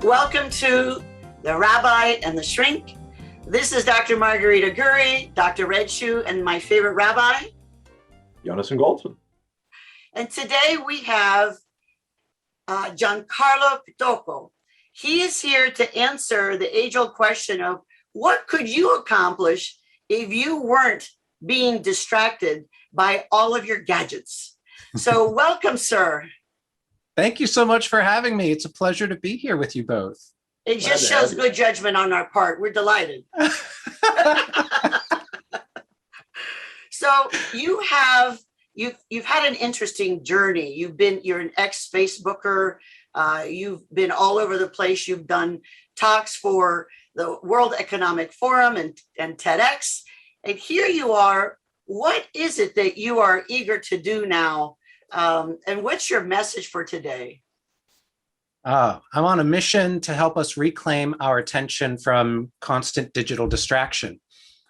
Welcome to the Rabbi and the Shrink. This is Dr. Margarita Gurri, Dr. Red Shoe, and my favorite rabbi, Yonason Goldson. And today we have Giancarlo Pitocco. He is here to answer the age-old question of what could you accomplish if you weren't being distracted by all of your gadgets? So welcome, sir. Thank you so much for having me. It's a pleasure to be here with you both. It just shows good judgment on our part. We're delighted. So you've had an interesting journey. You're an ex-Facebooker. You've been all over the place. You've done talks for the World Economic Forum and TEDx. And here you are. What is it that you are eager to do now? And what's your message for today? I'm on a mission to help us reclaim our attention from constant digital distraction.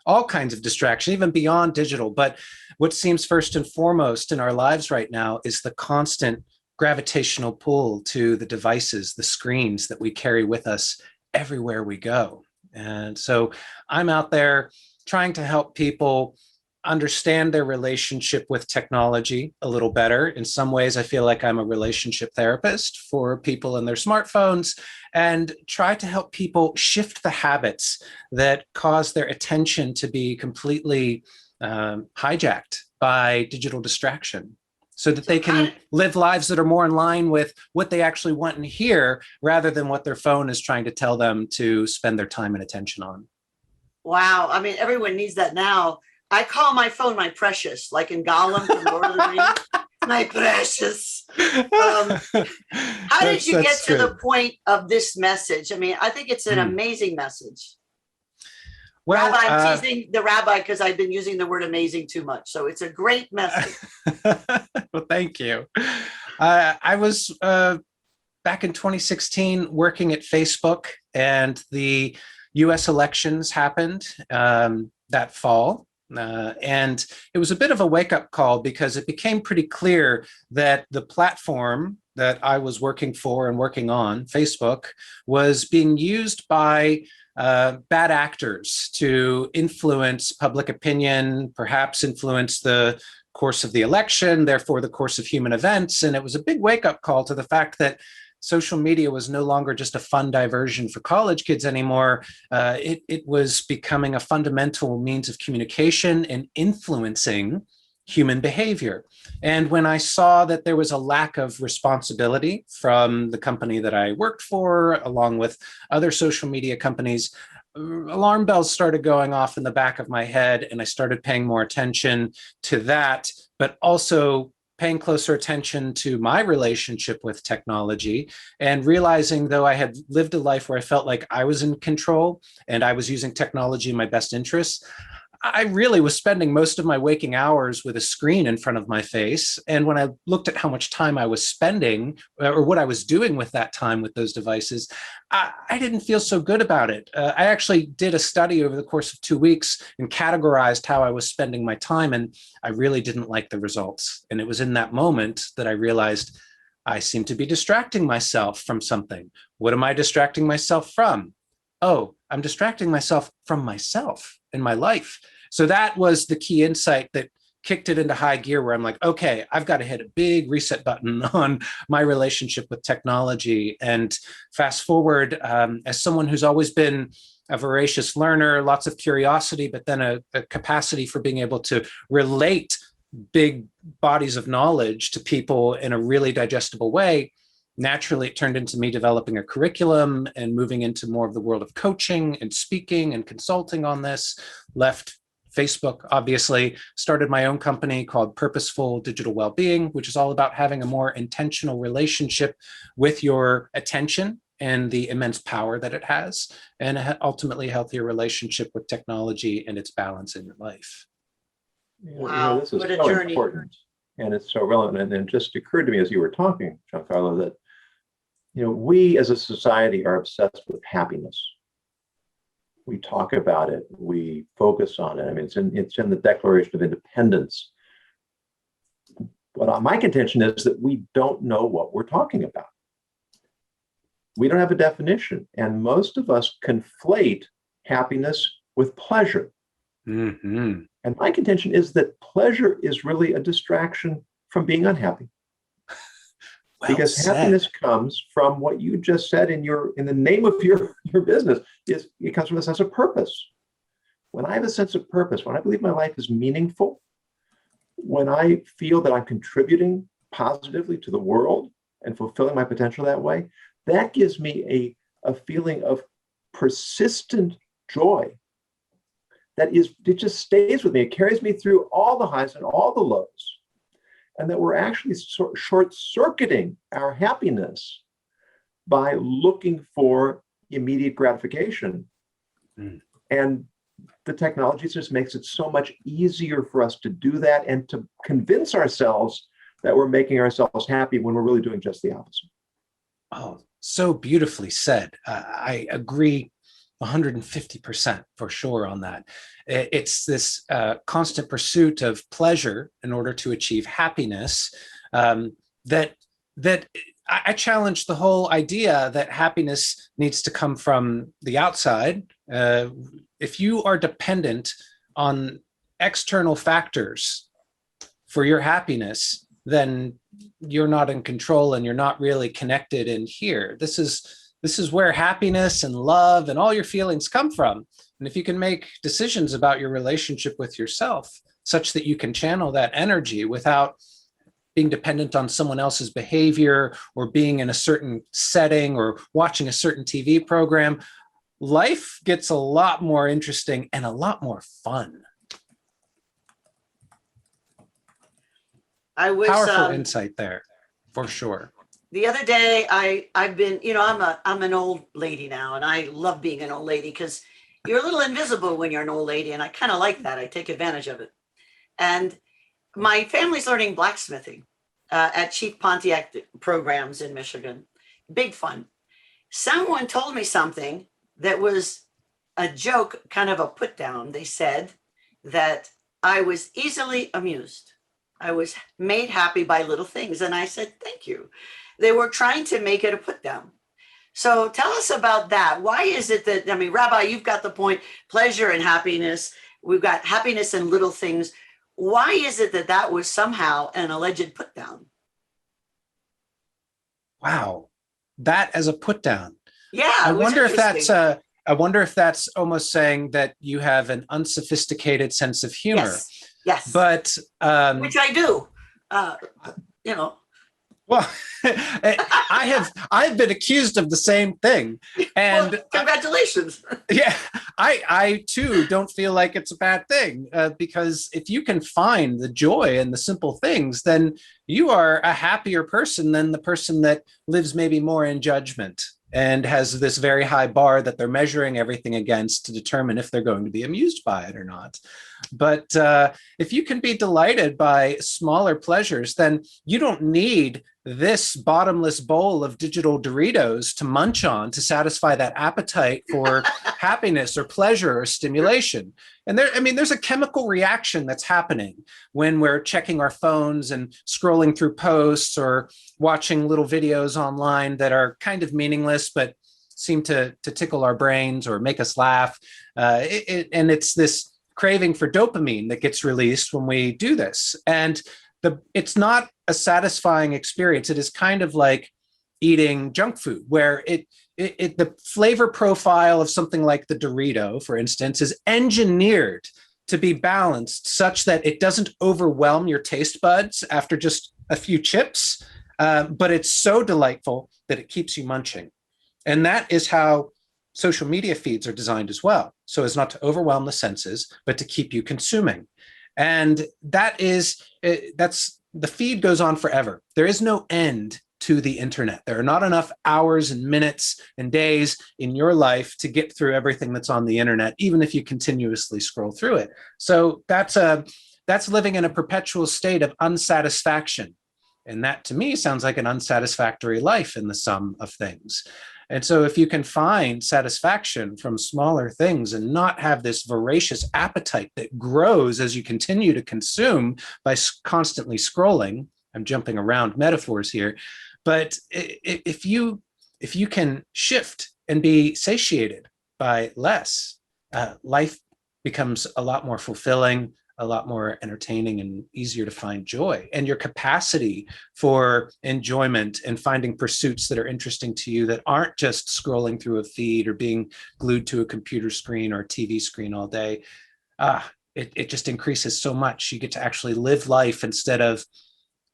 All kinds of distraction, even beyond digital. But what seems first and foremost in our lives right now is the constant gravitational pull to the devices, the screens that we carry with us everywhere we go. And so I'm out there trying to help people understand their relationship with technology a little better. In some ways, I feel like I'm a relationship therapist for people and their smartphones, and try to help people shift the habits that cause their attention to be completely hijacked by digital distraction, so that they can live lives that are more in line with what they actually want and hear, rather than what their phone is trying to tell them to spend their time and attention on. Wow. I mean, everyone needs that now. I call my phone my precious, like in Gollum from Lord of the Rings. My precious. How did you get to the point of this message? I mean, I think it's an amazing message. Well, Rabbi, I'm teasing the rabbi because I've been using the word amazing too much. So it's a great message. Well, thank you. I was back in 2016 working at Facebook, and the US elections happened that fall. And it was a bit of a wake-up call, because it became pretty clear that the platform that I was working for and working on, Facebook, was being used by bad actors to influence public opinion, perhaps influence the course of the election, therefore the course of human events. And it was a big wake-up call to the fact that social media was no longer just a fun diversion for college kids anymore. It was becoming a fundamental means of communication and influencing human behavior. And when I saw that there was a lack of responsibility from the company that I worked for, along with other social media companies, alarm bells started going off in the back of my head, and I started paying more attention to that, but also paying closer attention to my relationship with technology, and realizing, though I had lived a life where I felt like I was in control and I was using technology in my best interests, I really was spending most of my waking hours with a screen in front of my face. And when I looked at how much time I was spending, or what I was doing with that time with those devices, I didn't feel so good about it. I actually did a study over the course of 2 weeks and categorized how I was spending my time, and I really didn't like the results. And it was in that moment that I realized I seem to be distracting myself from something. What am I distracting myself from? Oh, I'm distracting myself from myself in my life. So that was the key insight that kicked it into high gear, where I'm like, okay, I've got to hit a big reset button on my relationship with technology. And fast forward, as someone who's always been a voracious learner, lots of curiosity, but then a capacity for being able to relate big bodies of knowledge to people in a really digestible way, naturally, it turned into me developing a curriculum and moving into more of the world of coaching and speaking and consulting on this. Left Facebook, obviously, started my own company called Purposeful Digital Wellbeing, which is all about having a more intentional relationship with your attention and the immense power that it has, and ultimately a healthier relationship with technology and its balance in your life. Wow, this is what a so journey. important, and it's so relevant. And it just occurred to me as you were talking, Giancarlo, that we as a society are obsessed with happiness. We talk about it, we focus on it. I mean, it's in the Declaration of Independence. But my contention is that we don't know what we're talking about. We don't have a definition. And most of us conflate happiness with pleasure. Mm-hmm. And my contention is that pleasure is really a distraction from being unhappy. Well Because said. happiness comes from what you just said in the name of your business, is it comes from a sense of purpose. When I have a sense of purpose, when I believe my life is meaningful, when I feel that I'm contributing positively to the world and fulfilling my potential that way, that gives me a feeling of persistent joy it just stays with me. It carries me through all the highs and all the lows. And that we're actually short-circuiting our happiness by looking for immediate gratification. Mm. And the technology just makes it so much easier for us to do that and to convince ourselves that we're making ourselves happy when we're really doing just the opposite. Oh, so beautifully said. I agree 150% for sure on that. It's this constant pursuit of pleasure in order to achieve happiness that I challenge the whole idea that happiness needs to come from the outside. If you are dependent on external factors for your happiness, then you're not in control and you're not really connected in here. This is where happiness and love and all your feelings come from. And if you can make decisions about your relationship with yourself such that you can channel that energy without being dependent on someone else's behavior or being in a certain setting or watching a certain TV program, life gets a lot more interesting and a lot more fun. I was Powerful insight there, for sure. The other day, I've been, I'm an old lady now, and I love being an old lady because you're a little invisible when you're an old lady, and I kind of like that. I take advantage of it. And my family's learning blacksmithing at Chief Pontiac programs in Michigan. Big fun. Someone told me something that was a joke, kind of a put down. They said that I was easily amused. I was made happy by little things. And I said, thank you. They were trying to make it a put down. So tell us about that. Why is it that, Rabbi, you've got the point, pleasure and happiness. We've got happiness in little things. Why is it that that was somehow an alleged put down? Wow. That as a put down. Yeah. I wonder if that's almost saying that you have an unsophisticated sense of humor. Yes. But which I do. Well, I've been accused of the same thing, and well, congratulations. Yeah, I too don't feel like it's a bad thing because if you can find the joy in the simple things, then you are a happier person than the person that lives maybe more in judgment and has this very high bar that they're measuring everything against to determine if they're going to be amused by it or not. But if you can be delighted by smaller pleasures, then you don't need this bottomless bowl of digital Doritos to munch on to satisfy that appetite for happiness or pleasure or stimulation. And there's a chemical reaction that's happening when we're checking our phones and scrolling through posts or watching little videos online that are kind of meaningless, but seem to tickle our brains or make us laugh. And it's this craving for dopamine that gets released when we do this. And it's not a satisfying experience. It is kind of like eating junk food, where the flavor profile of something like the Dorito, for instance, is engineered to be balanced such that it doesn't overwhelm your taste buds after just a few chips, but it's so delightful that it keeps you munching. And that is how social media feeds are designed as well, so as not to overwhelm the senses, but to keep you consuming. And that's the feed goes on forever. There is no end to the internet. There are not enough hours and minutes and days in your life to get through everything that's on the internet, even if you continuously scroll through it. So that's living in a perpetual state of unsatisfaction. And that to me sounds like an unsatisfactory life in the sum of things. And so if you can find satisfaction from smaller things and not have this voracious appetite that grows as you continue to consume by constantly scrolling, I'm jumping around metaphors here, but if you if you can shift and be satiated by less, life becomes a lot more fulfilling, a lot more entertaining, and easier to find joy. And your capacity for enjoyment and finding pursuits that are interesting to you that aren't just scrolling through a feed or being glued to a computer screen or a TV screen all day, it just increases so much. You get to actually live life instead of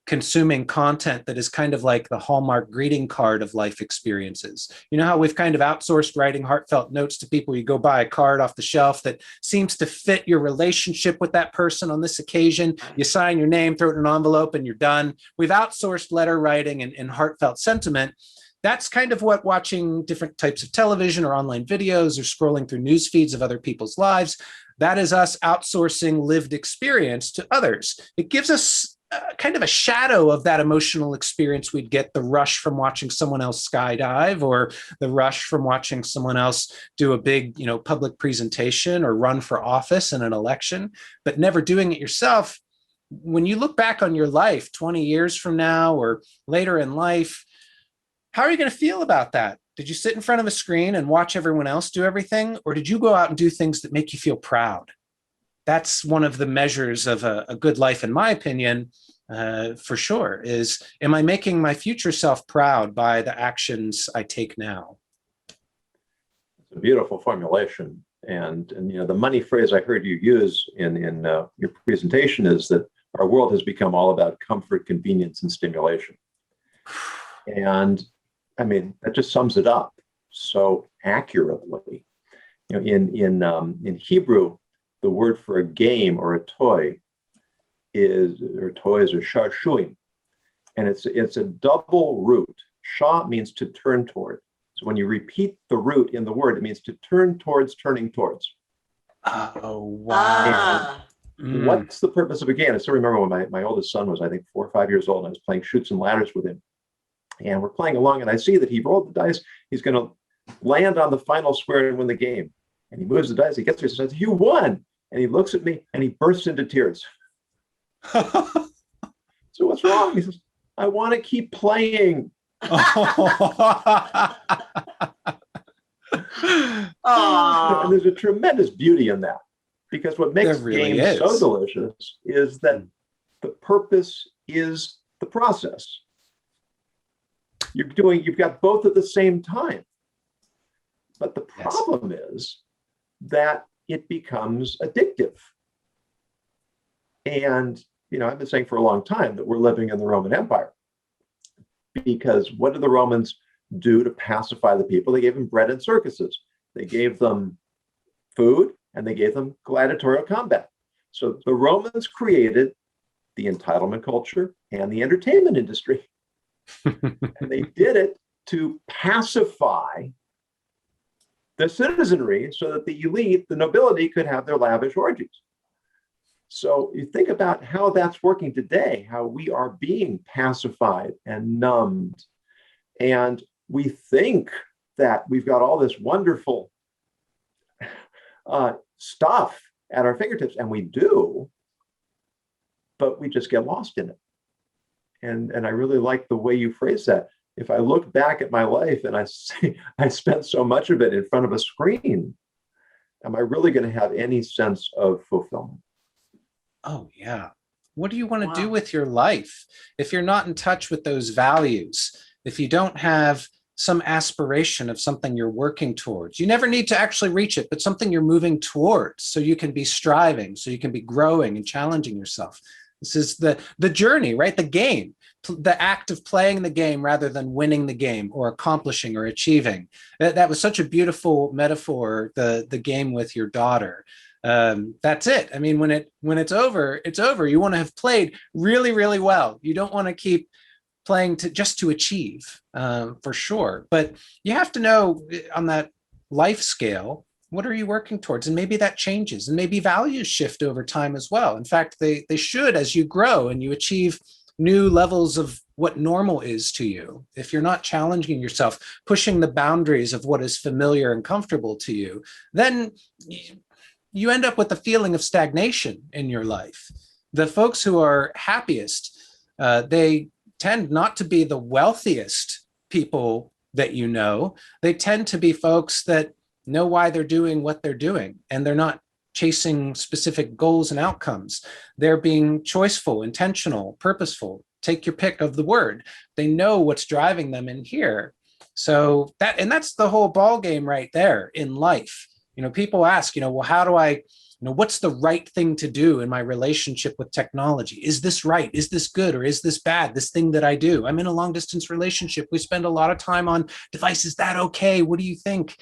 consuming content that is kind of like the Hallmark greeting card of life experiences. You know how we've kind of outsourced writing heartfelt notes to people? You go buy a card off the shelf that seems to fit your relationship with that person on this occasion. You sign your name, throw it in an envelope, and you're done. We've outsourced letter writing and heartfelt sentiment. That's kind of what watching different types of television or online videos or scrolling through news feeds of other people's lives, that is us outsourcing lived experience to others. It gives us kind of a shadow of that emotional experience we'd get, the rush from watching someone else skydive, or the rush from watching someone else do a big, public presentation or run for office in an election, but never doing it yourself. When you look back on your life 20 years from now or later in life, how are you going to feel about that? Did you sit in front of a screen and watch everyone else do everything? Or did you go out and do things that make you feel proud? That's one of the measures of a good life, in my opinion, for sure, is, am I making my future self proud by the actions I take now? It's a beautiful formulation. And the money phrase I heard you use in your presentation is that our world has become all about comfort, convenience, and stimulation. And I mean, that just sums it up so accurately. In Hebrew, the word for a game or a toy is, or toys, or shashuim, and it's a double root. Shah means to turn toward. So when you repeat the root in the word, it means to turn towards, turning towards. Oh, wow. What's the purpose of a game? I still remember when my oldest son was, I think, 4 or 5 years old, and I was playing Chutes and Ladders with him. And we're playing along, and I see that he rolled the dice. He's going to land on the final square and win the game. And he moves the dice. He gets there and says, "You won." And he looks at me and he bursts into tears. So what's wrong? He says, "I want to keep playing." And there's a tremendous beauty in that, because what makes games so delicious is that the purpose is the process. You've got both at the same time. But the problem is that it becomes addictive. And, I've been saying for a long time that we're living in the Roman Empire, because what did the Romans do to pacify the people? They gave them bread and circuses. They gave them food, and they gave them gladiatorial combat. So the Romans created the entitlement culture and the entertainment industry. And they did it to pacify the citizenry so that the elite, the nobility, could have their lavish orgies. So you think about how that's working today, how we are being pacified and numbed. And we think that we've got all this wonderful stuff at our fingertips, and we do, but we just get lost in it. And I really like the way you phrase that. If I look back at my life and I see I spent so much of it in front of a screen, am I really going to have any sense of fulfillment? Oh, yeah. What do you want to do with your life if you're not in touch with those values? If you don't have some aspiration of something you're working towards, you never need to actually reach it, but something you're moving towards, so you can be striving, so you can be growing and challenging yourself. This is the journey, right? The game, the act of playing the game rather than winning the game or accomplishing or achieving. That was such a beautiful metaphor, the game with your daughter. That's it. I mean, when it's over, it's over. You want to have played really, really well. You don't want to keep playing just to achieve, for sure. But you have to know on that life scale, what are you working towards? And maybe that changes, and maybe values shift over time as well. In fact, they should, as you grow and you achieve new levels of what normal is to you. If you're not challenging yourself, pushing the boundaries of what is familiar and comfortable to you, then you end up with a feeling of stagnation in your life. The folks who are happiest, they tend not to be the wealthiest people that you know, they tend to be folks that know why they're doing what they're doing, and they're not chasing specific goals and outcomes. They're being choiceful, intentional, purposeful. Take your pick of the word. They know what's driving them in here. So that's the whole ball game right there in life. People ask, well, how do I, what's the right thing to do in my relationship with technology? Is this right? Is this good? Or is this bad? This thing that I do? I'm in a long distance relationship. We spend a lot of time on devices. Is that okay? What do you think?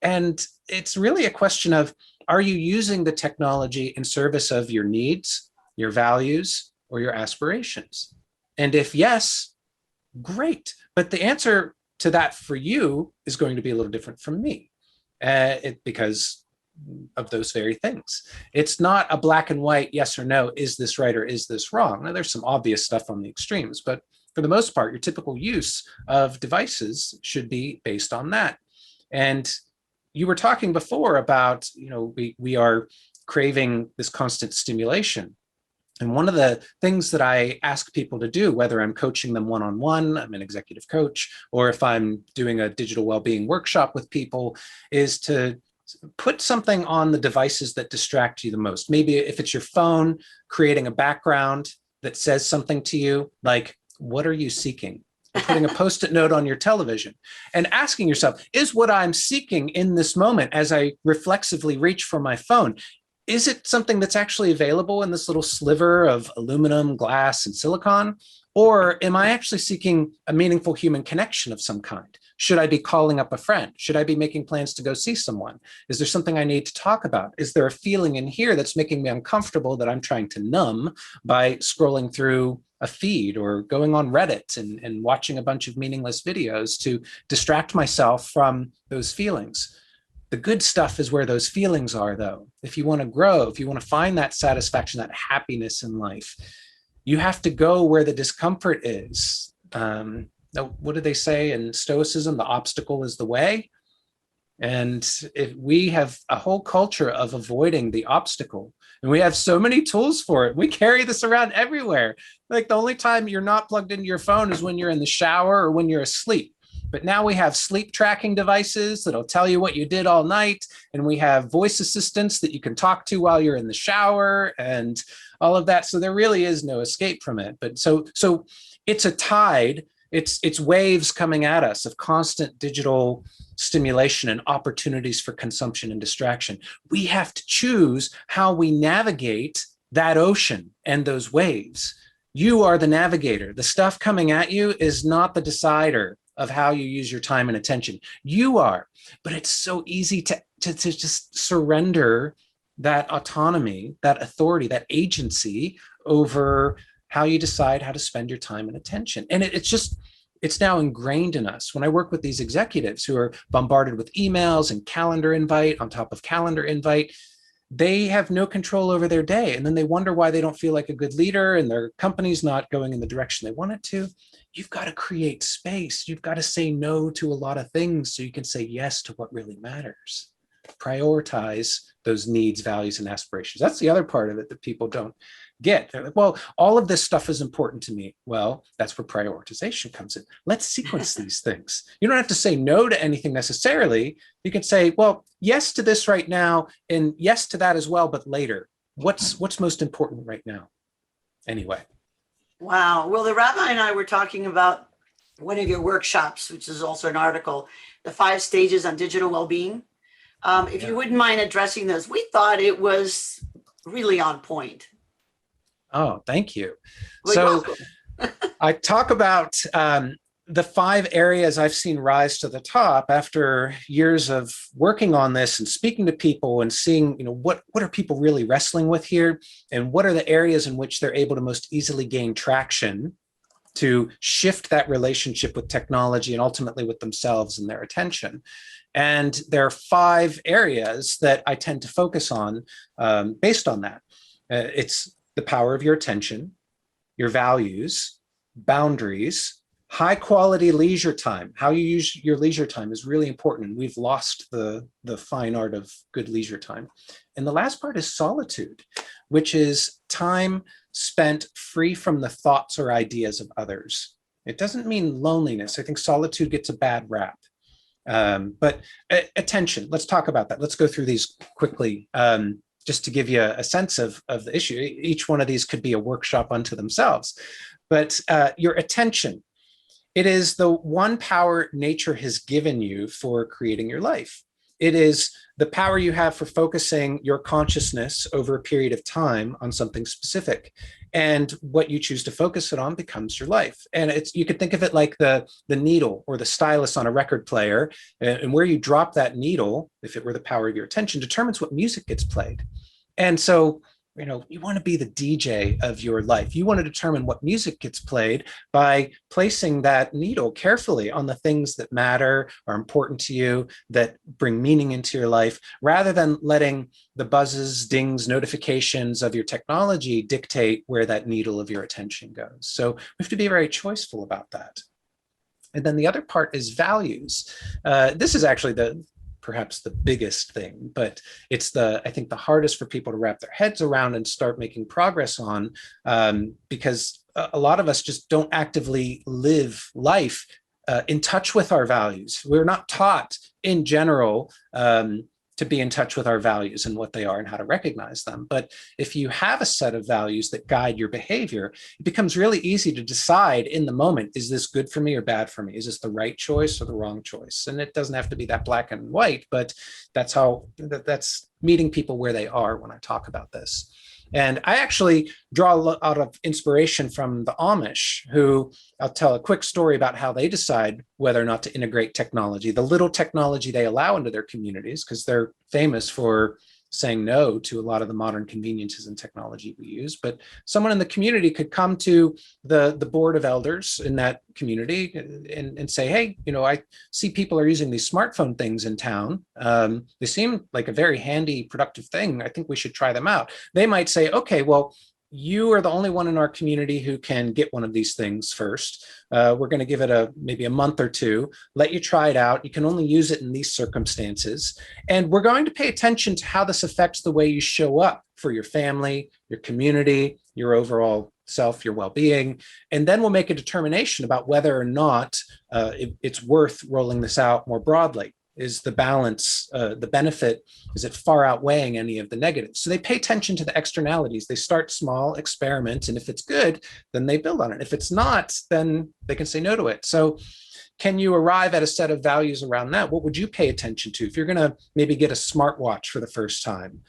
And it's really a question of, are you using the technology in service of your needs, your values, or your aspirations? And if yes, great. But the answer to that for you is going to be a little different from me because of those very things. It's not a black and white, yes or no, is this right or is this wrong? Now, there's some obvious stuff on the extremes, but for the most part, your typical use of devices should be based on that. And you were talking before about, we are craving this constant stimulation. And one of the things that I ask people to do, whether I'm coaching them one-on-one, I'm an executive coach, or if I'm doing a digital well-being workshop with people, is to put something on the devices that distract you the most. Maybe if it's your phone, creating a background that says something to you, like, what are you seeking? Or putting a Post-it note on your television and asking yourself, is what I'm seeking in this moment as I reflexively reach for my phone, is it something that's actually available in this little sliver of aluminum, glass, and silicon? Or am I actually seeking a meaningful human connection of some kind? Should I be calling up a friend? Should I be making plans to go see someone? Is there something I need to talk about? Is there a feeling in here that's making me uncomfortable that I'm trying to numb by scrolling through a feed or going on Reddit and watching a bunch of meaningless videos to distract myself from those feelings? The good stuff is where those feelings are, though. If you want to grow, if you want to find that satisfaction, that happiness in life, you have to go where the discomfort is. What do they say in Stoicism? The obstacle is the way. And if we have a whole culture of avoiding the obstacle, and we have so many tools for it. We carry this around everywhere. Like the only time you're not plugged into your phone is when you're in the shower or when you're asleep. But now we have sleep tracking devices that'll tell you what you did all night. And we have voice assistants that you can talk to while you're in the shower and all of that. So there really is no escape from it. But so it's a tide. It's waves coming at us of constant digital stimulation and opportunities for consumption and distraction. We have to choose how we navigate that ocean and those waves. You are the navigator. The stuff coming at you is not the decider of how you use your time and attention. You are. But it's so easy to just surrender that autonomy, that authority, that agency over how you decide how to spend your time and attention. And it's now ingrained in us. When I work with these executives who are bombarded with emails and calendar invite on top of calendar invite, they have no control over their day. And then they wonder why they don't feel like a good leader and their company's not going in the direction they want it to. You've got to create space. You've got to say no to a lot of things so you can say yes to what really matters. Prioritize those needs, values, and aspirations. That's the other part of it that people don't get. They're like, well, all of this stuff is important to me. Well, that's where prioritization comes in. Let's sequence these things. You don't have to say no to anything necessarily. You can say, well, yes to this right now, and yes to that as well, but later. What's most important right now? Anyway. Wow. Well, the rabbi and I were talking about one of your workshops, which is also an article, the 5 stages on digital well-being. If you wouldn't mind addressing those, we thought it was really on point. Oh, thank you. Well, so I talk about the 5 areas I've seen rise to the top after years of working on this and speaking to people and seeing, what are people really wrestling with here? And what are the areas in which they're able to most easily gain traction to shift that relationship with technology and ultimately with themselves and their attention. And there are 5 areas that I tend to focus on based on that. It's the power of your attention, your values, boundaries, high quality leisure time. How you use your leisure time is really important. We've lost the fine art of good leisure time. And the last part is solitude, which is time spent free from the thoughts or ideas of others. It doesn't mean loneliness. I think solitude gets a bad rap. But attention, let's talk about that. Let's go through these quickly, just to give you a sense of the issue. Each one of these could be a workshop unto themselves. But your attention, it is the one power nature has given you for creating your life. It is the power you have for focusing your consciousness over a period of time on something specific. And what you choose to focus it on becomes your life. And you could think of it like the needle or the stylus on a record player. And where you drop that needle, if it were the power of your attention, determines what music gets played. And so, you want to be the DJ of your life. You want to determine what music gets played by placing that needle carefully on the things that matter, are important to you, that bring meaning into your life, rather than letting the buzzes, dings, notifications of your technology dictate where that needle of your attention goes. So we have to be very choiceful about that. And then the other part is values. This is actually perhaps the biggest thing, but it's I think the hardest for people to wrap their heads around and start making progress on, because a lot of us just don't actively live life in touch with our values. We're not taught in general to be in touch with our values and what they are and how to recognize them. But if you have a set of values that guide your behavior, it becomes really easy to decide in the moment, is this good for me or bad for me? Is this the right choice or the wrong choice? And it doesn't have to be that black and white, but that's meeting people where they are when I talk about this. And I actually draw a lot of inspiration from the Amish, who I'll tell a quick story about how they decide whether or not to integrate technology, the little technology they allow into their communities, because they're famous for saying no to a lot of the modern conveniences and technology we use. But someone in the community could come to the board of elders in that community and say, hey, I see people are using these smartphone things in town. They seem like a very handy, productive thing. I think we should try them out. They might say, okay, well, you are the only one in our community who can get one of these things first. We're going to give it maybe a month or two, let you try it out. You can only use it in these circumstances. And we're going to pay attention to how this affects the way you show up for your family, your community, your overall self, your well-being. And then we'll make a determination about whether or not it's worth rolling this out more broadly. Is the balance, the benefit, is it far outweighing any of the negatives? So they pay attention to the externalities. They start small, experiment, and if it's good, then they build on it. If it's not, then they can say no to it. So can you arrive at a set of values around that? What would you pay attention to? If you're going to maybe get a smartwatch for the first time,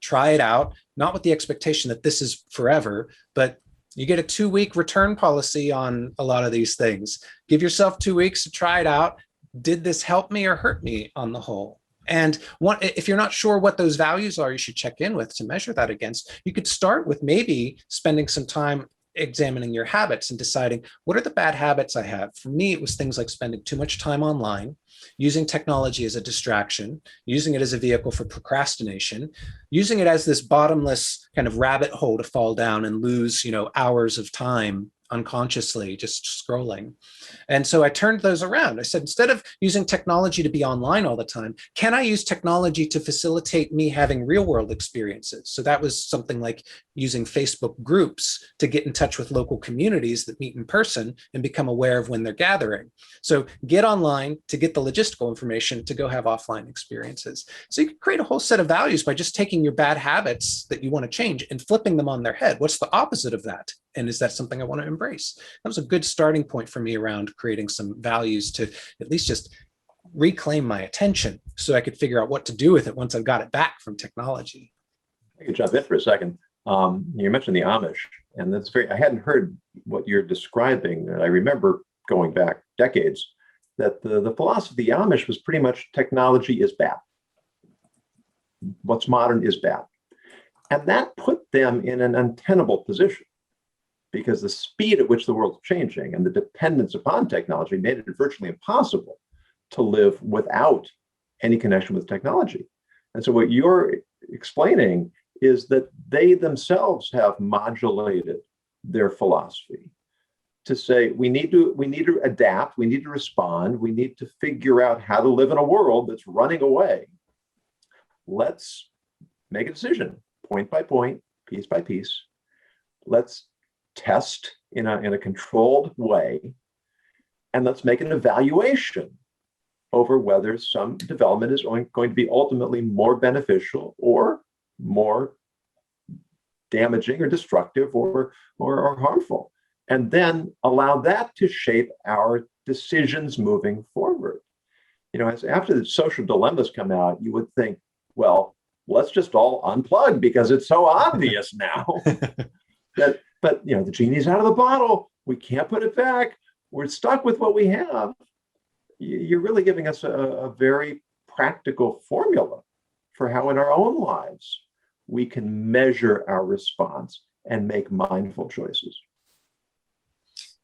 try it out, not with the expectation that this is forever, but you get a 2-week return policy on a lot of these things. Give yourself 2 weeks to try it out. Did this help me or hurt me on the whole? And if you're not sure what those values are, you should check in with to measure that against. You could start with maybe spending some time examining your habits and deciding, what are the bad habits I have? For me, it was things like spending too much time online, using technology as a distraction, using it as a vehicle for procrastination, using it as this bottomless kind of rabbit hole to fall down and lose, hours of time unconsciously just scrolling. And so I turned those around. I said, instead of using technology to be online all the time, can I use technology to facilitate me having real world experiences? So that was something like using Facebook groups to get in touch with local communities that meet in person and become aware of when they're gathering. So get online to get the logistical information to go have offline experiences. So you can create a whole set of values by just taking your bad habits that you want to change and flipping them on their head. What's the opposite of that? And is that something I want to embrace? That was a good starting point for me around creating some values to at least just reclaim my attention so I could figure out what to do with it once I've got it back from technology. I could jump in for a second. You mentioned the Amish, and I hadn't heard what you're describing. And I remember going back decades that the philosophy of the Amish was pretty much technology is bad. What's modern is bad. And that put them in an untenable position, because the speed at which the world's changing and the dependence upon technology made it virtually impossible to live without any connection with technology. And so what you're explaining is that they themselves have modulated their philosophy to say, we need to adapt, we need to respond, we need to figure out how to live in a world that's running away. Let's make a decision, point by point, piece by piece. Let's test in a controlled way, and let's make an evaluation over whether some development is going to be ultimately more beneficial or more damaging or destructive or harmful. And then allow that to shape our decisions moving forward. As after the social dilemmas come out, you would think, well, let's just all unplug because it's so obvious now. But the genie's out of the bottle. We can't put it back. We're stuck with what we have. You're really giving us a very practical formula for how in our own lives we can measure our response and make mindful choices.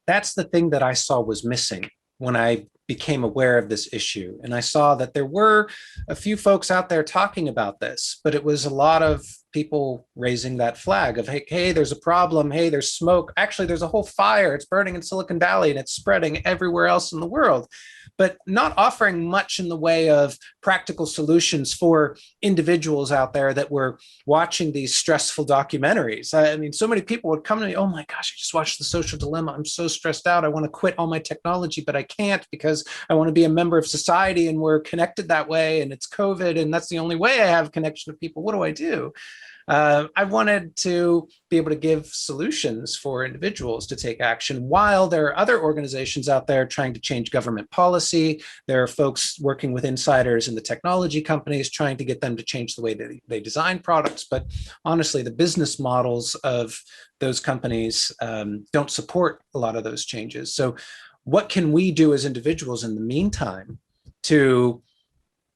That's the thing that I saw was missing when I became aware of this issue. And I saw that there were a few folks out there talking about this, but it was a lot of people raising that flag of, hey, there's a problem. Hey, there's smoke. Actually, there's a whole fire. It's burning in Silicon Valley and it's spreading everywhere else in the world, but not offering much in the way of practical solutions for individuals out there that were watching these stressful documentaries. I mean, so many people would come to me, oh my gosh, I just watched The Social Dilemma. I'm so stressed out. I want to quit all my technology, but I can't because I want to be a member of society and we're connected that way. And it's COVID and that's the only way I have connection to people. What do I do? I wanted to be able to give solutions for individuals to take action while there are other organizations out there trying to change government policy. There are folks working with insiders in the technology companies trying to get them to change the way that they design products. But honestly, the business models of those companies don't support a lot of those changes. So what can we do as individuals in the meantime to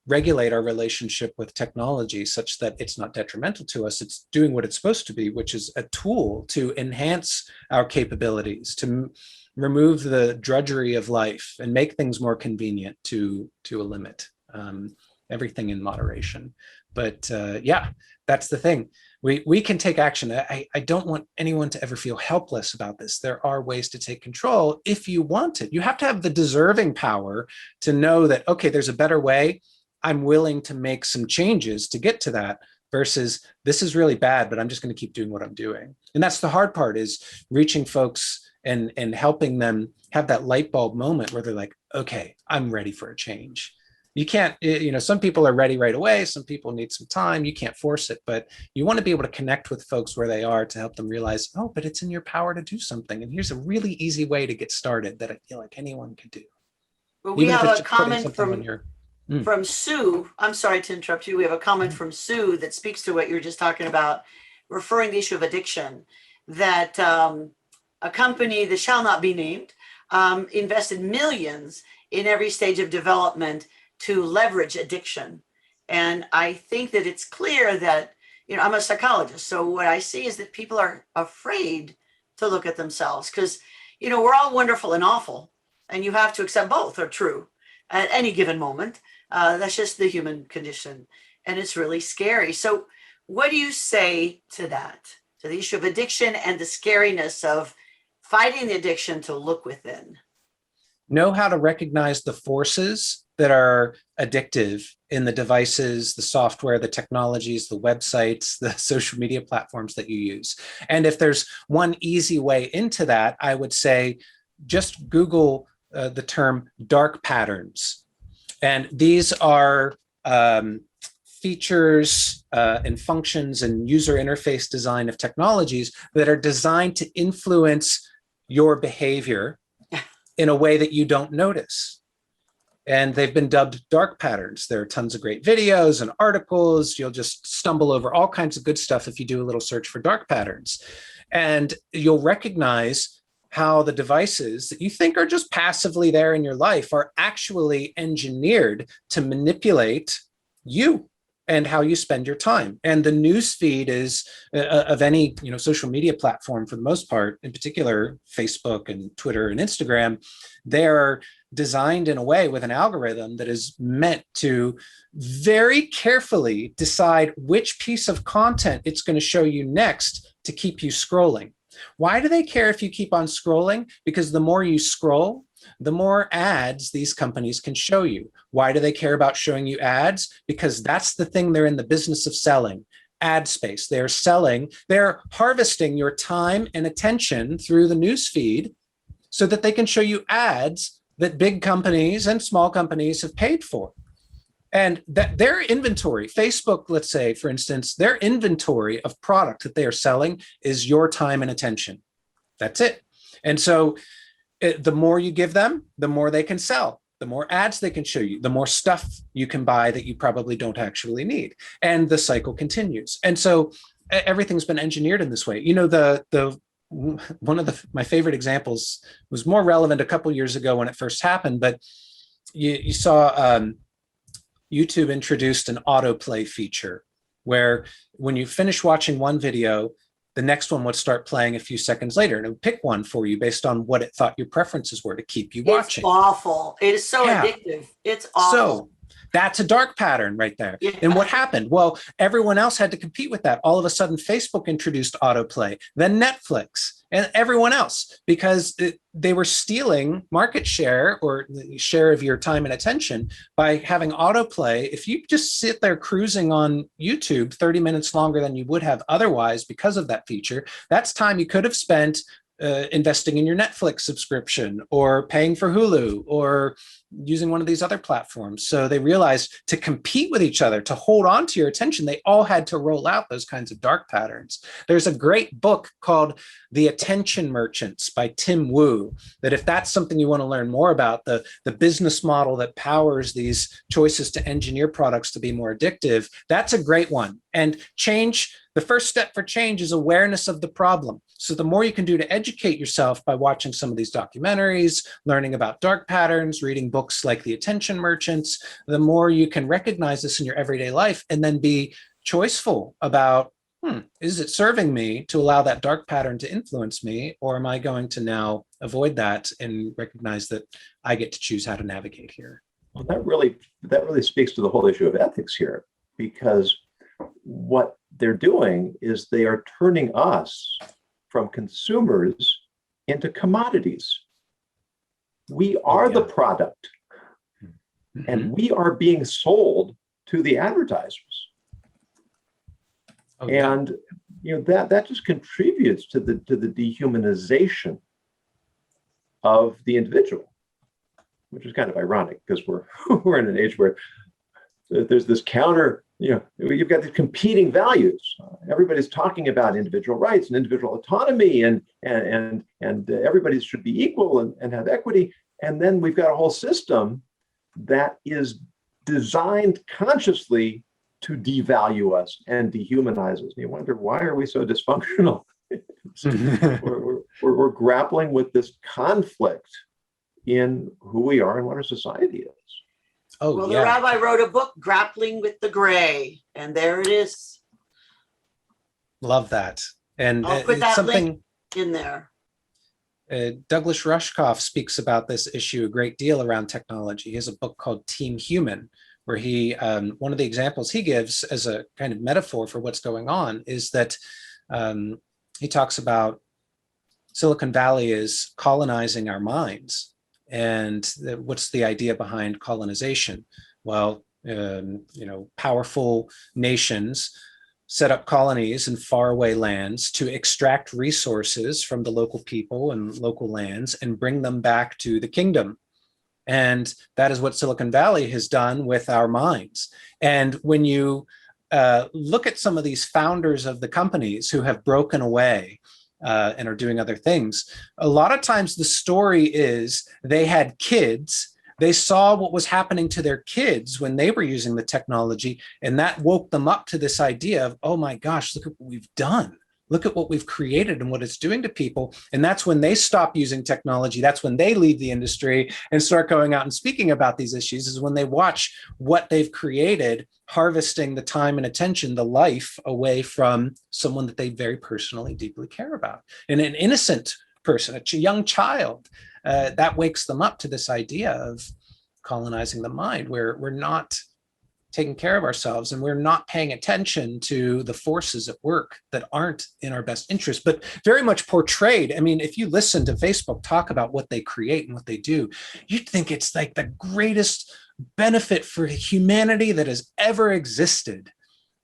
regulate our relationship with technology such that it's not detrimental to us? It's doing what it's supposed to be, which is a tool to enhance our capabilities, to remove the drudgery of life and make things more convenient to a limit. Everything in moderation. But yeah, that's the thing. We can take action. I don't want anyone to ever feel helpless about this. There are ways to take control if you want it. You have to have the deserving power to know that, okay, there's a better way. I'm willing to make some changes to get to that versus this is really bad, but I'm just going to keep doing what I'm doing. And that's the hard part, is reaching folks and helping them have that light bulb moment where they're like, okay, I'm ready for a change. You can't, some people are ready right away. Some people need some time. You can't force it, but you want to be able to connect with folks where they are to help them realize, oh, but it's in your power to do something. And here's a really easy way to get started that I feel like anyone could do. Well, we have a comment from from Sue. I'm sorry to interrupt you. We have a comment from Sue that speaks to what you were just talking about, referring to the issue of addiction, that a company that shall not be named invested millions in every stage of development to leverage addiction. And I think that it's clear that, I'm a psychologist. So what I see is that people are afraid to look at themselves because, we're all wonderful and awful. And you have to accept both are true at any given moment. That's just the human condition. And it's really scary. So what do you say to that, to the issue of addiction and the scariness of fighting the addiction to look within? Know how to recognize the forces that are addictive in the devices, the software, the technologies, the websites, the social media platforms that you use. And if there's one easy way into that, I would say just Google the term dark patterns. And these are features and functions and user interface design of technologies that are designed to influence your behavior in a way that you don't notice. And they've been dubbed dark patterns. There are tons of great videos and articles. You'll just stumble over all kinds of good stuff if you do a little search for dark patterns. And you'll recognize how the devices that you think are just passively there in your life are actually engineered to manipulate you and how you spend your time. And the news feed is of any social media platform, for the most part, in particular Facebook and Twitter and Instagram, they're designed in a way with an algorithm that is meant to very carefully decide which piece of content it's going to show you next to keep you scrolling. Why do they care if you keep on scrolling? Because the more you scroll, the more ads these companies can show you. Why do they care about showing you ads? Because that's the thing they're in the business of selling. ad space. They're harvesting your time and attention through the news feed so that they can show you ads that big companies and small companies have paid for. And that their inventory, Facebook, let's say, for instance, their inventory of product that they are selling is your time and attention. That's it. And so the more you give them, the more they can sell, the more ads they can show you, the more stuff you can buy that you probably don't actually need. And the cycle continues. And so everything's been engineered in this way. You know, one of my favorite examples was more relevant a couple years ago when it first happened, but you saw YouTube introduced an autoplay feature where when you finish watching one video, the next one would start playing a few seconds later, and it would pick one for you based on what it thought your preferences were to keep you watching. It's awful. It is so addictive. It's awful. So that's a dark pattern right there. Yeah. And what happened? Well, everyone else had to compete with that. All of a sudden, Facebook introduced autoplay, then Netflix, and everyone else, because they were stealing market share or the share of your time and attention by having autoplay. If you just sit there cruising on YouTube 30 minutes longer than you would have otherwise because of that feature, that's time you could have spent investing in your Netflix subscription or paying for Hulu or using one of these other platforms. So they realized to compete with each other, to hold on to your attention, they all had to roll out those kinds of dark patterns. There's a great book called The Attention Merchants by Tim Wu, that if that's something you want to learn more about, the business model that powers these choices to engineer products to be more addictive, that's a great one. And the first step for change is awareness of the problem. So the more you can do to educate yourself by watching some of these documentaries, learning about dark patterns, reading books like The Attention Merchants, the more you can recognize this in your everyday life and then be choiceful about, is it serving me to allow that dark pattern to influence me, or am I going to now avoid that and recognize that I get to choose how to navigate here? Well, that really speaks to the whole issue of ethics here, because what they're doing is they are turning us from consumers into commodities. We are the product, and we are being sold to the advertisers. And you know that just contributes to the dehumanization of the individual, which is kind of ironic because we're in an age where there's this counter. You've got the competing values. Everybody's talking about individual rights and individual autonomy, and everybody should be equal and have equity. And then we've got a whole system that is designed consciously to devalue us and dehumanize us. And you wonder, why are we so dysfunctional? we're grappling with this conflict in who we are and what our society is. Oh, well, yeah. the rabbi wrote a book, Grappling with the Gray, and there it is. Love that. And I'll put that something link in there. Douglas Rushkoff speaks about this issue a great deal around technology. He has a book called Team Human, where he, one of the examples he gives as a kind of metaphor for what's going on is that he talks about Silicon Valley is colonizing our minds. And what's the idea behind colonization? Well, powerful nations set up colonies in faraway lands to extract resources from the local people and local lands and bring them back to the kingdom. And that is what Silicon Valley has done with our minds. And when you look at some of these founders of the companies who have broken away and are doing other things, a lot of times the story is they had kids, they saw what was happening to their kids when they were using the technology, and that woke them up to this idea of, oh my gosh, look at what we've done. Look at what we've created and what it's doing to people. And that's when they stop using technology. That's when they leave the industry and start going out and speaking about these issues, is when they watch what they've created, harvesting the time and attention, the life away from someone that they very personally, deeply care about. And an innocent person, a young child, that wakes them up to this idea of colonizing the mind, where we're not taking care of ourselves and we're not paying attention to the forces at work that aren't in our best interest, but very much portrayed. I mean, if you listen to Facebook talk about what they create and what they do, you'd think it's like the greatest benefit for humanity that has ever existed.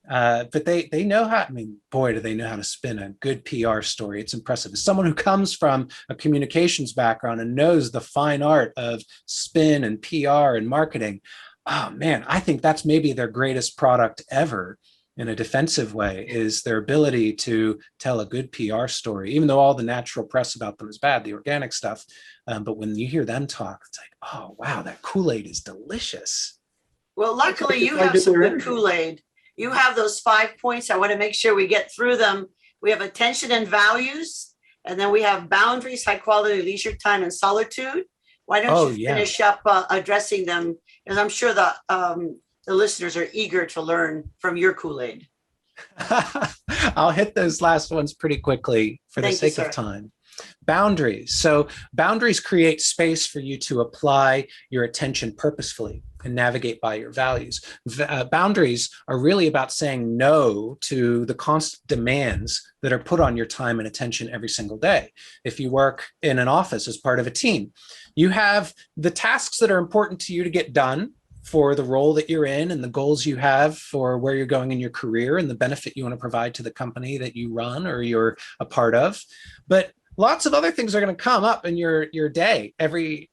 But they know how, I mean, boy, do they know how to spin a good PR story. It's impressive. As someone who comes from a communications background and knows the fine art of spin and PR and marketing, oh man, I think that's maybe their greatest product ever in a defensive way, is their ability to tell a good PR story, even though all the natural press about them is bad, the organic stuff. But when you hear them talk, it's like, oh, wow, that Kool-Aid is delicious. Well, luckily you have some good Kool-Aid. You have those 5 points. I want to make sure we get through them. We have attention and values, and then we have boundaries, high quality leisure time, and solitude. Why don't you finish up addressing them? Because I'm sure the listeners are eager to learn from your Kool-Aid. I'll hit those last ones pretty quickly for the sake of time. Boundaries. So boundaries create space for you to apply your attention purposefully and navigate by your values. Boundaries are really about saying no to the constant demands that are put on your time and attention every single day. If you work in an office as part of a team, you have the tasks that are important to you to get done for the role that you're in and the goals you have for where you're going in your career and the benefit you want to provide to the company that you run or you're a part of. But lots of other things are going to come up in your day every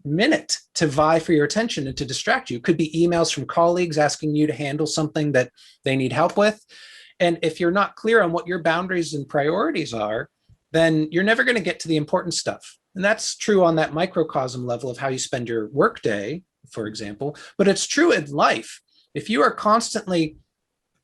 minute to vie for your attention and to distract you. It could be emails from colleagues asking you to handle something that they need help with. And if you're not clear on what your boundaries and priorities are, then you're never going to get to the important stuff. And that's true on that microcosm level of how you spend your workday, for example, but it's true in life. If you are constantly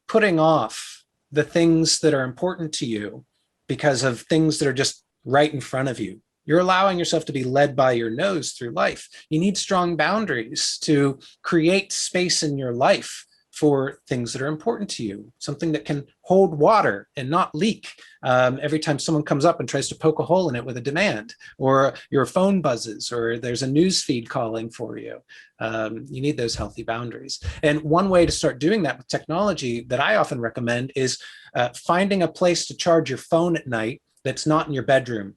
putting off the things that are important to you because of things that are just right in front of you, you're allowing yourself to be led by your nose through life. You need strong boundaries to create space in your life for things that are important to you, something that can hold water and not leak every time someone comes up and tries to poke a hole in it with a demand, or your phone buzzes, or there's a news feed calling for you. You need those healthy boundaries. And one way to start doing that with technology that I often recommend is finding a place to charge your phone at night that's not in your bedroom.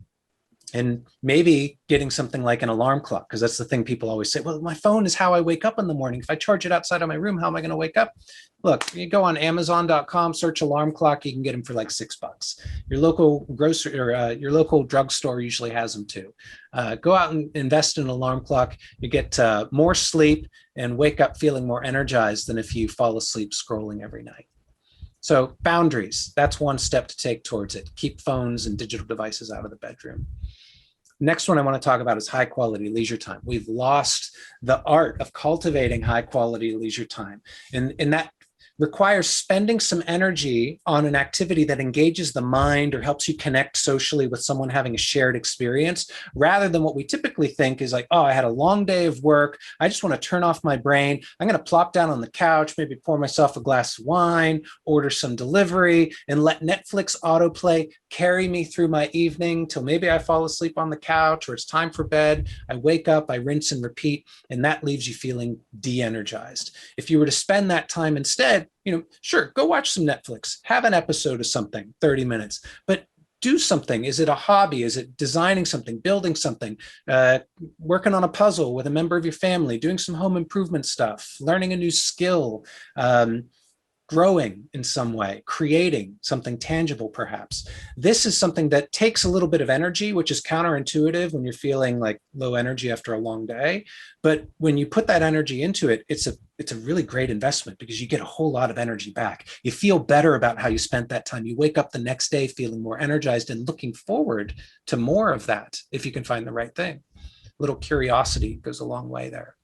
And maybe getting something like an alarm clock, because that's the thing people always say, well, my phone is how I wake up in the morning. If I charge it outside of my room, how am I going to wake up? Look, you go on Amazon.com, search alarm clock, you can get them for like $6. Your local grocery or your local drugstore usually has them too. Go out and invest in an alarm clock. You get more sleep and wake up feeling more energized than if you fall asleep scrolling every night. So boundaries, that's one step to take towards it. Keep phones and digital devices out of the bedroom. Next one I want to talk about is high quality leisure time. We've lost the art of cultivating high quality leisure time. And that requires spending some energy on an activity that engages the mind or helps you connect socially with someone having a shared experience, rather than what we typically think is like, oh, I had a long day of work. I just want to turn off my brain. I'm going to plop down on the couch, maybe pour myself a glass of wine, order some delivery, and let Netflix autoplay carry me through my evening till maybe I fall asleep on the couch or it's time for bed. I wake up, I rinse and repeat, and that leaves you feeling de-energized. If you were to spend that time instead, sure, go watch some Netflix, have an episode of something, 30 minutes, but do something. Is it a hobby? Is it designing something, building something, working on a puzzle with a member of your family, doing some home improvement stuff, learning a new skill, growing in some way, creating something tangible, perhaps. This is something that takes a little bit of energy, which is counterintuitive when you're feeling like low energy after a long day. But when you put that energy into it, it's a really great investment because you get a whole lot of energy back. You feel better about how you spent that time. You wake up the next day feeling more energized and looking forward to more of that if you can find the right thing. A little curiosity goes a long way there.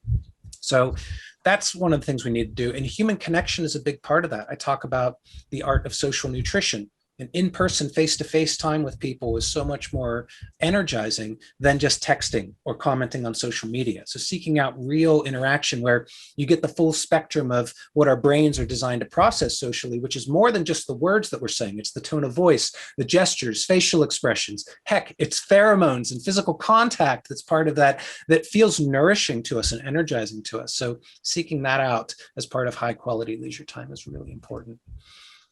So that's one of the things we need to do. And human connection is a big part of that. I talk about the art of social nutrition. An in-person, face-to-face time with people is so much more energizing than just texting or commenting on social media. So seeking out real interaction where you get the full spectrum of what our brains are designed to process socially, which is more than just the words that we're saying. It's the tone of voice, the gestures, facial expressions. Heck, it's pheromones and physical contact that's part of that feels nourishing to us and energizing to us. So seeking that out as part of high-quality leisure time is really important.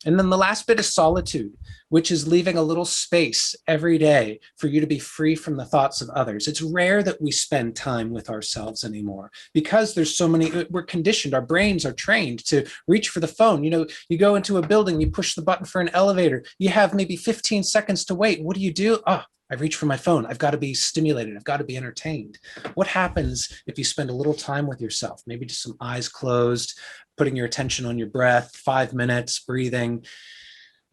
And then the last bit is solitude, which is leaving a little space every day for you to be free from the thoughts of others. It's rare that we spend time with ourselves anymore because there's so many, we're conditioned, our brains are trained to reach for the phone. You go into a building, you push the button for an elevator, you have maybe 15 seconds to wait. What do? Oh, I reach for my phone. I've got to be stimulated. I've got to be entertained. What happens if you spend a little time with yourself? Maybe just some eyes closed, putting your attention on your breath, 5 minutes, breathing.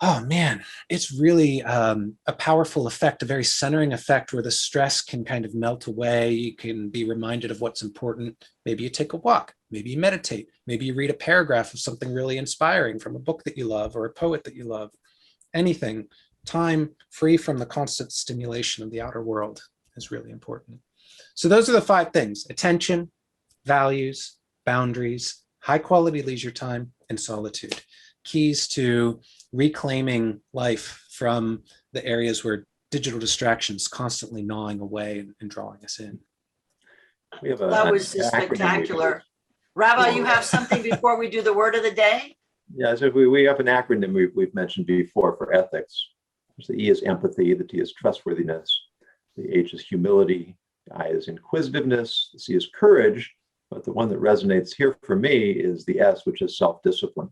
Oh man, it's really a powerful effect, a very centering effect where the stress can kind of melt away. You can be reminded of what's important. Maybe you take a walk, maybe you meditate, maybe you read a paragraph of something really inspiring from a book that you love or a poet that you love. Anything. Time free from the constant stimulation of the outer world is really important. So those are the 5 things: attention, values, boundaries, high quality leisure time, and solitude. Keys to reclaiming life from the areas where digital distractions constantly gnawing away and drawing us in. We have That was just spectacular. Rabbi, you have something before we do the word of the day? Yeah, so we have an acronym we've mentioned before for ethics. The E is empathy, the T is trustworthiness, the H is humility, the I is inquisitiveness, the C is courage, but the one that resonates here for me is the S, which is self-discipline.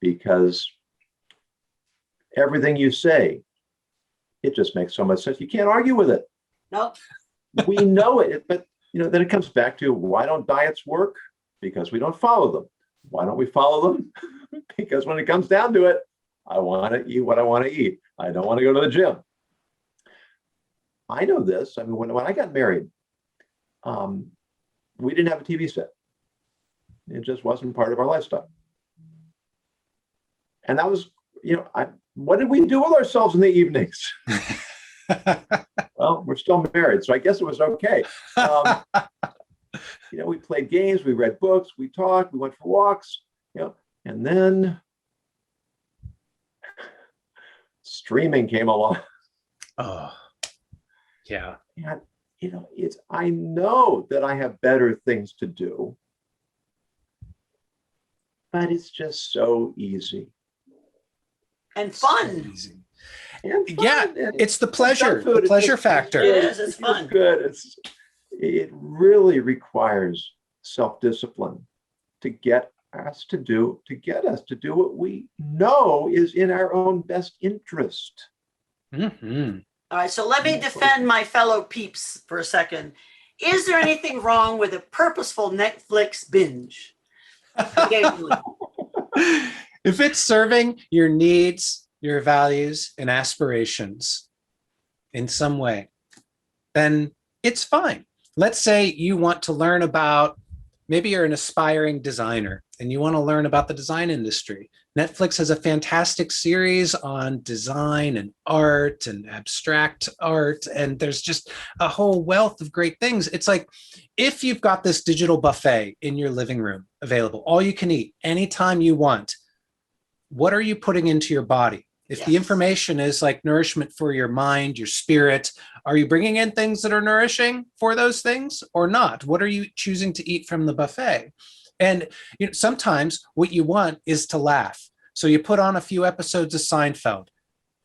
Because everything you say, it just makes so much sense. You can't argue with it. Nope. We know it, but then it comes back to, why don't diets work? Because we don't follow them. Why don't we follow them? Because when it comes down to it, I want to eat what I want to eat. I don't want to go to the gym. I know this. I mean, when I got married, we didn't have a TV set. It just wasn't part of our lifestyle. And that was, what did we do with ourselves in the evenings? Well, we're still married, so I guess it was okay. We played games, we read books, we talked, we went for walks, and then streaming came along. Oh, yeah. And, I know that I have better things to do, but it's just so easy. And fun. So easy. And fun. Yeah, it's the pleasure factor. It is, it's fun. Good. It really requires self-discipline to get us to do what we know is in our own best interest. Mm-hmm. All right, so let me defend my fellow peeps for a second. Is there anything wrong with a purposeful Netflix binge? If it's serving your needs, your values, and aspirations in some way, then it's fine. Let's say you want to learn about, maybe you're an aspiring designer and you want to learn about the design industry. Netflix has a fantastic series on design and art and abstract art, and there's just a whole wealth of great things. It's like, if you've got this digital buffet in your living room available, all you can eat anytime you want, what are you putting into your body? If the information is like nourishment for your mind, your spirit, are you bringing in things that are nourishing for those things or not? What are you choosing to eat from the buffet? And sometimes what you want is to laugh. So you put on a few episodes of Seinfeld.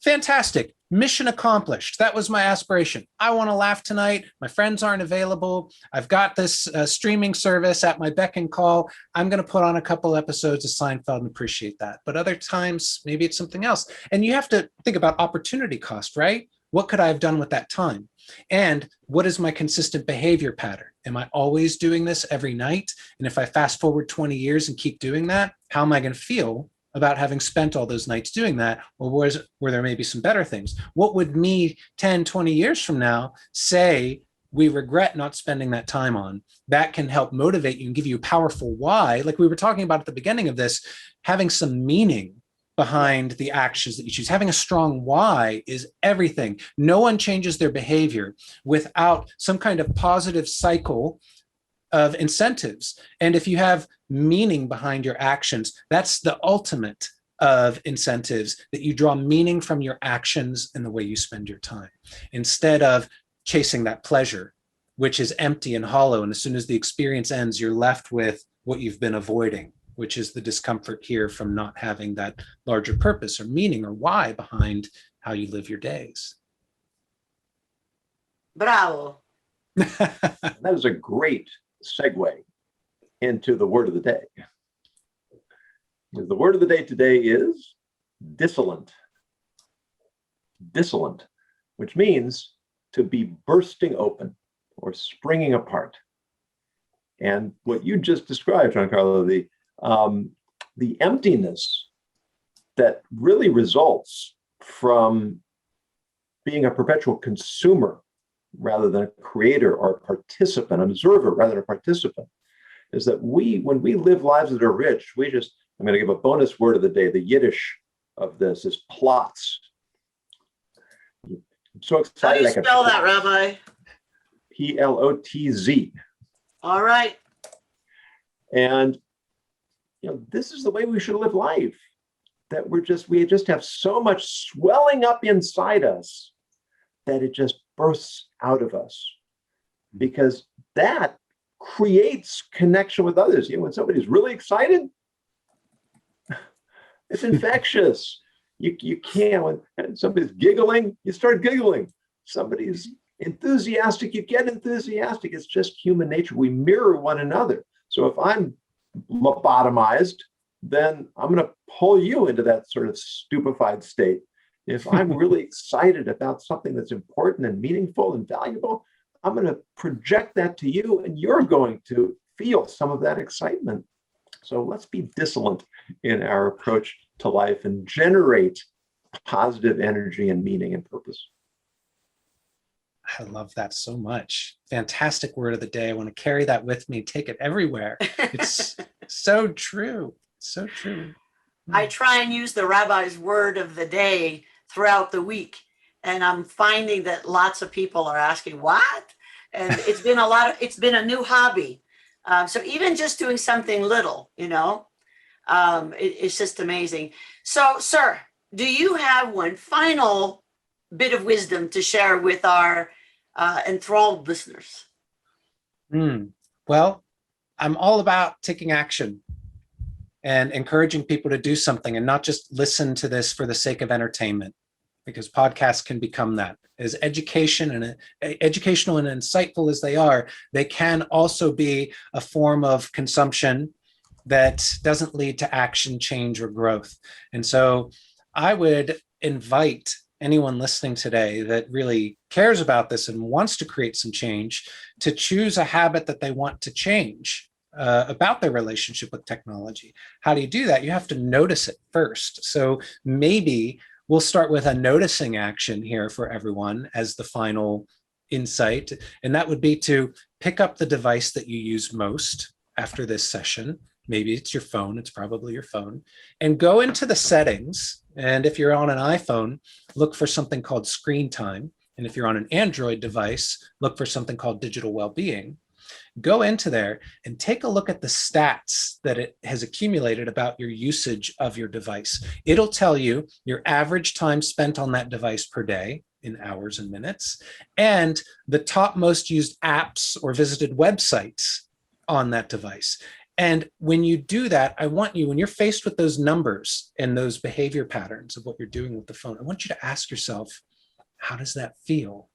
Fantastic. Mission accomplished. That was my aspiration. I want to laugh tonight. My friends aren't available. I've got this streaming service at my beck and call. I'm going to put on a couple episodes of Seinfeld and appreciate that. But other times, maybe it's something else. And you have to think about opportunity cost, right? What could I have done with that time? And what is my consistent behavior pattern? Am I always doing this every night? And if I fast forward 20 years and keep doing that, how am I going to feel about having spent all those nights doing that? Or were there maybe some better things? What would me 10, 20 years from now say we regret not spending that time on? That can help motivate you and give you a powerful why. Like we were talking about at the beginning of this, having some meaning behind the actions that you choose. Having a strong why is everything. No one changes their behavior without some kind of positive cycle of incentives. And if you have meaning behind your actions, that's the ultimate of incentives, that you draw meaning from your actions and the way you spend your time, instead of chasing that pleasure, which is empty and hollow. And as soon as the experience ends, you're left with what you've been avoiding which is the discomfort here from not having that larger purpose or meaning or why behind how you live your days. Bravo. That is a great segue into the word of the day. The word of the day today is dissolent. Dissolent, which means to be bursting open or springing apart. And what you just described, Giancarlo, the emptiness that really results from being a perpetual consumer rather than a creator or a participant, an observer rather than a participant, is that when we live lives that are rich, I'm going to give a bonus word of the day. The Yiddish of this is plots. I'm so excited. How do you spell that, Rabbi? Plotz. All right. And this is the way we should live life. That we just have so much swelling up inside us that it just bursts out of us, because that creates connection with others. When somebody's really excited, it's infectious. You can't. When somebody's giggling, you start giggling. Somebody's enthusiastic, you get enthusiastic. It's just human nature. We mirror one another. So if I'm lobotomized, then I'm going to pull you into that sort of stupefied state. If I'm really excited about something that's important and meaningful and valuable, I'm going to project that to you, and you're going to feel some of that excitement. So let's be dissolent in our approach to life and generate positive energy and meaning and purpose. I love that so much. Fantastic word of the day. I want to carry that with me, take it everywhere. It's so true. So true. I try and use the rabbi's word of the day throughout the week. And I'm finding that lots of people are asking, what? And it's been a new hobby. So even just doing something little, it's just amazing. So, sir, do you have one final bit of wisdom to share with our enthralled listeners? Well, I'm all about taking action and encouraging people to do something and not just listen to this for the sake of entertainment, because podcasts can become that. As educational and insightful as they are, they can also be a form of consumption that doesn't lead to action, change, or growth. And so I would invite anyone listening today that really cares about this and wants to create some change to choose a habit that they want to change about their relationship with technology. How do you do that? You have to notice it first. So maybe we'll start with a noticing action here for everyone as the final insight. And that would be to pick up the device that you use most after this session. Maybe it's your phone, it's probably your phone, and go into the settings. And if you're on an iPhone, look for something called screen time. And if you're on an Android device, look for something called digital well-being. Go into there and take a look at the stats that it has accumulated about your usage of your device. It'll tell you your average time spent on that device per day in hours and minutes, and the top most used apps or visited websites on that device. And when you do that, I want you, when you're faced with those numbers and those behavior patterns of what you're doing with the phone, I want you to ask yourself, how does that feel?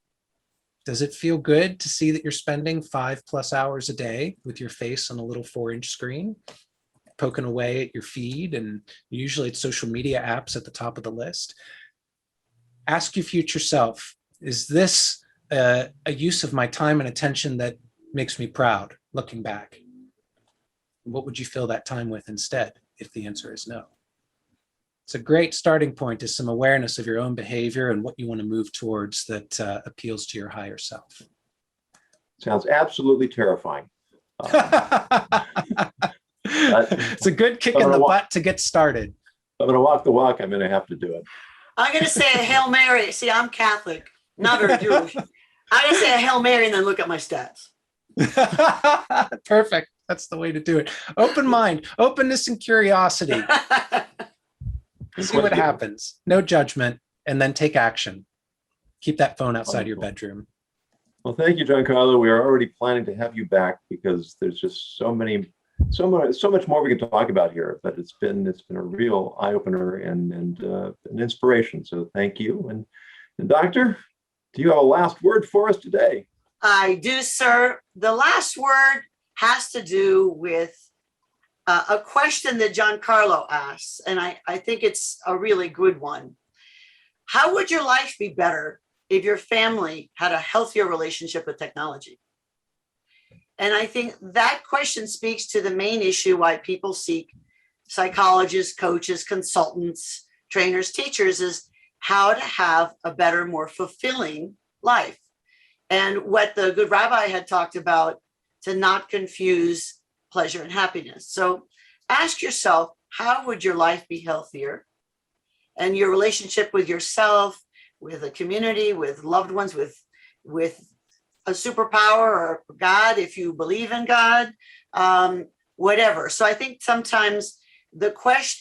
Does it feel good to see that you're spending 5+ hours a day with your face on a little 4-inch screen, poking away at your feed? And usually it's social media apps at the top of the list. Ask your future self, is this a use of my time and attention that makes me proud looking back? What would you fill that time with instead if the answer is no? It's a great starting point, is some awareness of your own behavior and what you want to move towards that appeals to your higher self. Sounds absolutely terrifying. It's a good kick in the butt to get started. I'm going to walk the walk. I'm going to have to do it. I'm going to say a Hail Mary. See, I'm Catholic, not very Jewish. I'm going to say a Hail Mary and then look at my stats. Perfect. That's the way to do it. Open mind, openness, and curiosity. See what happens. No judgment, and then take action. Keep that phone outside your bedroom. Well, thank you, Giancarlo. We are already planning to have you back because there's just so many so much more we can talk about here, but it's been a real eye opener and an inspiration. So thank you. And Doctor, do you have a last word for us today? I do, sir. The last word has to do with a question that Giancarlo asks, and I think it's a really good one. How would your life be better if your family had a healthier relationship with technology? And I think that question speaks to the main issue why people seek psychologists, coaches, consultants, trainers, teachers, is how to have a better, more fulfilling life. And what the good rabbi had talked about, to not confuse pleasure and happiness. So ask yourself, how would your life be healthier? And your relationship with yourself, with a community, with loved ones, with a superpower or God, if you believe in God, whatever. So I think sometimes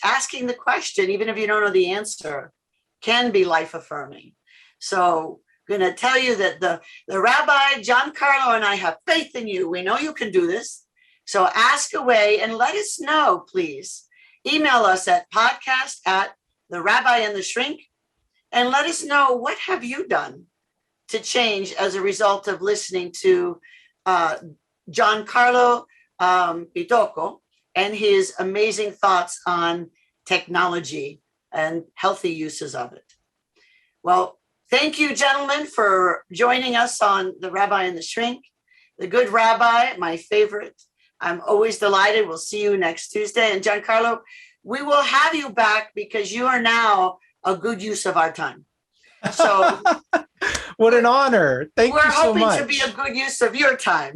asking the question, even if you don't know the answer, can be life affirming. So I'm going to tell you that the Rabbi, Giancarlo, and I have faith in you. We know you can do this. So ask away and let us know, please. Email us at podcast@the Rabbi and the Shrink, and let us know, what have you done to change as a result of listening to Giancarlo Pitocco and his amazing thoughts on technology and healthy uses of it. Well, thank you, gentlemen, for joining us on the Rabbi and the Shrink. The good rabbi, my favorite. I'm always delighted. We'll see you next Tuesday. And Giancarlo, we will have you back because you are now a good use of our time. So what an honor. Thank you so much. We're hoping to be a good use of your time.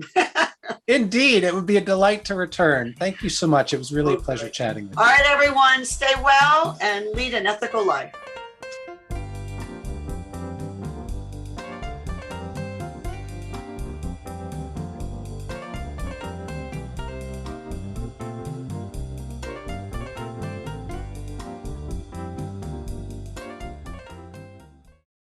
Indeed, it would be a delight to return. Thank you so much. It was really a pleasure chatting with you. All right, everyone, stay well and lead an ethical life.